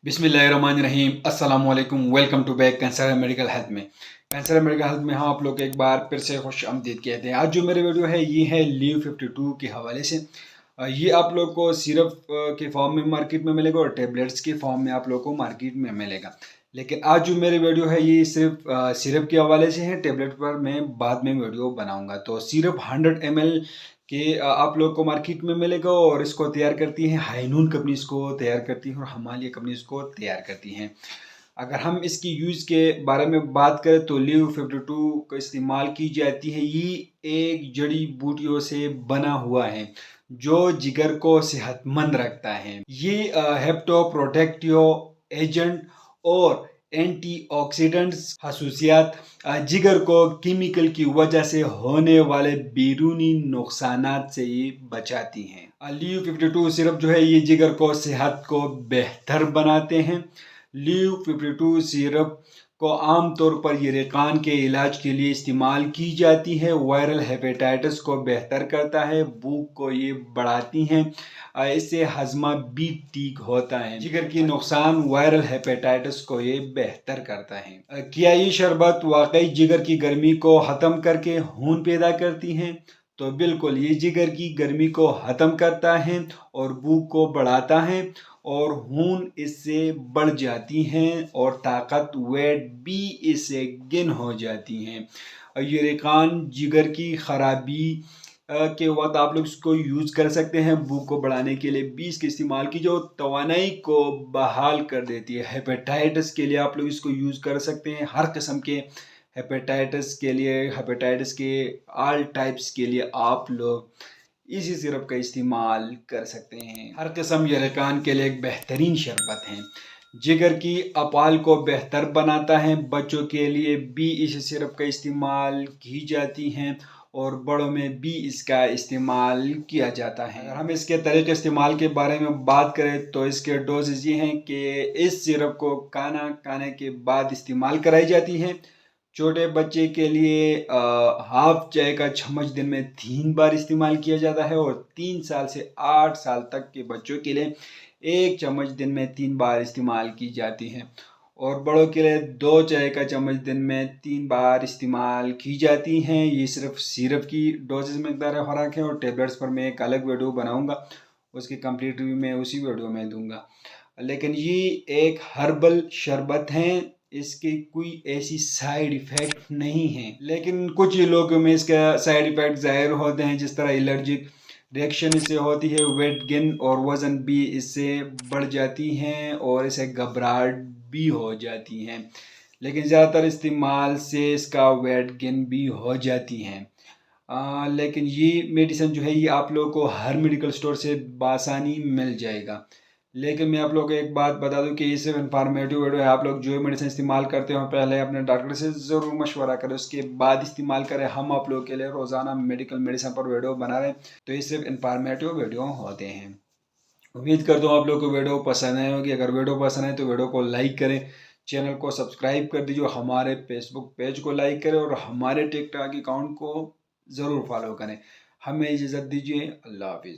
बिस्मिल्लाहिर्रहमानिर्रहीम अस्सलाम वालेकुम। Welcome to back cancer medical health में। कैंसर मेडिकल हेल्थ में हम आप लोग एक बार फिर से खुश आमदीद कहते हैं। आज जो मेरी वीडियो है ये है लीव 52 के हवाले से। ये आप लोग को सिरप के फॉर्म में मार्केट में मिलेगा और टेबलेट्स के फॉर्म में आप लोग को मार्केट में मिलेगा। लेकिन आज जो मेरी वीडियो है ये सिर्फ सिरप के हवाले से है। टेबलेट पर मैं बाद में वीडियो बनाऊंगा। तो सिरप 100 ml के आप लोग को मार्केट में मिलेगा और इसको तैयार करती है हाइनून कंपनी, इसको तैयार करती है और हिमालय कंपनी इसको तैयार करती हैं। अगर हम इसकी यूज़ के बारे में बात करें तो लीव 52 का इस्तेमाल की जाती है। ये एक जड़ी बूटियों से बना हुआ है जो जिगर को सेहतमंद रखता है। ये हेप्टो प्रोटेक्टिव एजेंट और एंटीऑक्सीडेंट्स खसूसियात जिगर को केमिकल की वजह से होने वाले बैरूनी नुकसानात से ये बचाती हैं। लीव 52 सिरप जो है ये जिगर को सेहत को बेहतर बनाते हैं। लीव 52 सिरप को आमतौर पर यरेकान के इलाज के लिए इस्तेमाल की जाती है। वायरल हेपेटाइटिस को बेहतर करता है, भूख को ये बढ़ाती हैं, इससे हजमा भी ठीक होता है। जिगर की नुकसान वायरल हेपेटाइटिस को ये बेहतर करता है। क्या ये शरबत वाकई जिगर की गर्मी को ख़त्म करके खून पैदा करती हैं? तो बिल्कुल, ये जिगर की गर्मी को ख़त्म करता है और भूख को बढ़ाता है और खून इससे बढ़ जाती हैं और ताकत वेट भी इससे गिन हो जाती हैं। यूरेकान जिगर की खराबी के वक्त आप लोग इसको यूज़ कर सकते हैं। भूख को बढ़ाने के लिए भी इसके इस्तेमाल की जो तवानाई को बहाल कर देती है। हेपेटाइटिस के लिए आप लोग इसको यूज़ कर सकते हैं। हर किस्म के हेपेटाइटिस के लिए, हेपेटाइटिस के ऑल टाइप्स के लिए आप लोग इसी सिरप का इस्तेमाल कर सकते हैं। हर किस्म यरकान के लिए एक बेहतरीन शरबत है। जिगर की अपाल को बेहतर बनाता है। बच्चों के लिए भी इस सिरप का इस्तेमाल की जाती हैं और बड़ों में भी इसका इस्तेमाल किया जाता है। अगर हम इसके तरीके इस्तेमाल के बारे में बात करें तो इसके डोजेज ये हैं कि इस सिरप को खाना खाने के बाद इस्तेमाल कराई जाती है। छोटे बच्चे के लिए हाफ चाय का चम्मच दिन में 3 बार इस्तेमाल किया जाता है और 3 साल से 8 साल तक के बच्चों के लिए 1 चम्मच दिन में 3 बार इस्तेमाल की जाती है और बड़ों के लिए 2 चाय का चम्मच दिन में 3 बार इस्तेमाल की जाती हैं। ये सिर्फ सिरप की डोजेज मकदार ख़ुराक है और टेबलेट्स पर मैं एक अलग वीडियो बनाऊंगा, उसकी कंप्लीट रिव्यू मैं उसी वीडियो में दूंगा। लेकिन ये एक हर्बल शरबत है, इसके कोई ऐसी साइड इफ़ेक्ट नहीं है। लेकिन कुछ ही लोगों में इसका साइड इफ़ेक्ट ज़ाहिर होते हैं, जिस तरह एलर्जिक रिएक्शन इससे होती है, वेट गेन और वज़न भी इससे बढ़ जाती हैं और इसे घबराहट भी हो जाती हैं। लेकिन ज़्यादातर इस्तेमाल से इसका वेट गेन भी हो जाती हैं। लेकिन ये मेडिसिन जो है ये आप लोगों को हर मेडिकल स्टोर से बआसानी मिल जाएगा। लेकिन मैं आप लोगों को एक बात बता दूं कि ये सिर्फ इन्फॉर्मेटिव वीडियो है। आप लोग जो मेडिसिन इस्तेमाल करते हो पहले अपने डॉक्टर से ज़रूर मशवरा करें, उसके बाद इस्तेमाल करें। हम आप लोगों के लिए रोज़ाना मेडिकल मेडिसिन पर वीडियो बना रहे हैं, तो ये सिर्फ इन्फॉर्मेटिव वीडियो होते हैं। उम्मीद करता हूँ आप लोग को वीडियो पसंद आई होगी। अगर वीडियो पसंद आए तो वीडियो को लाइक करें, चैनल को सब्सक्राइब कर दीजिए, हमारे फेसबुक पेज को लाइक करें और हमारे टिकटॉक अकाउंट को ज़रूर फॉलो करें। हमें इजाज़त दीजिए। अल्लाह हाफिज़।